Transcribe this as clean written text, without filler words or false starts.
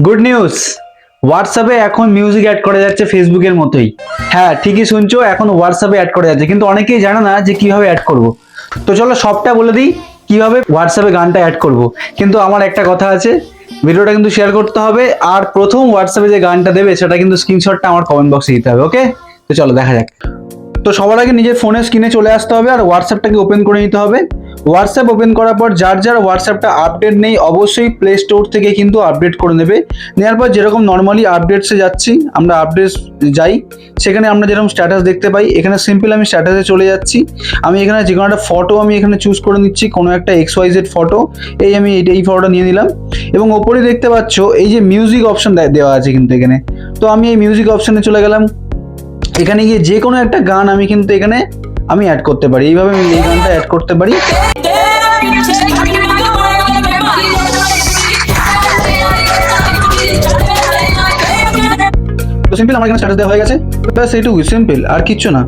Good news, হোয়াটসঅ্যাপে এখন music add করা যাচ্ছে ফেসবুকের মতোই। হ্যাঁ, ঠিকই শুনছো, এখন হোয়াটসঅ্যাপে অ্যাড করা যাচ্ছে, কিন্তু অনেকেই জানে না যে কিভাবে অ্যাড করব। তো চলো সবটা বলে দিই কিভাবে হোয়াটসঅ্যাপে গানটা অ্যাড করব। কিন্তু আমার একটা কথা আছে, ভিডিওটা কিন্তু শেয়ার করতে হবে, আর প্রথম হোয়াটসঅ্যাপে যে গানটা দেবে সেটা কিন্তু স্ক্রিনশটটা আমার কমেন্ট বক্সে দিতে হবে। ওকে, তো চলো দেখা যাক। তো সবার আগে নিজের ফোনের স্ক্রিনে চলে আসতে হবে আর হোয়াটসঅ্যাপটাকে ওপেন করে নিতে হবে। হোয়াটসঅ্যাপ ওপেন করার পর যার যার হোয়াটসঅ্যাপটা আপডেট নেই অবশ্যই প্লে স্টোর থেকে কিন্তু আপডেট করে নেবে। নেওয়ার পর যেরকম নর্মালি আপডেটসে যাচ্ছি, আমরা আপডেটস যাই, সেখানে আমরা যেরকম স্ট্যাটাস দেখতে পাই, এখানে সিম্পল আমি স্ট্যাটাসে চলে যাচ্ছি। আমি এখানে যে কোনো একটা ফটো আমি এখানে চুজ করে নিচ্ছি, কোনো একটা XYZ ফটো। আমি এই ফটোটা নিয়ে নিলাম এবং ওপরে দেখতে পাচ্ছ এই যে মিউজিক অপশন দেওয়া আছে কিন্তু এখানে। তো আমি এই মিউজিক অপশনে চলে গেলাম। এখানে গিয়ে যে কোনো একটা গান আমি কিন্তু এখানে আমি অ্যাড করতে পারি, এইভাবে আমি এই গানটা অ্যাড করতে পারি। তো সিম্পল আমার এখানে স্ট্যাটাস দেওয়া হয়ে গেছে, ব্যাস এইটুকু, সিম্পল, আর কিচ্ছু না।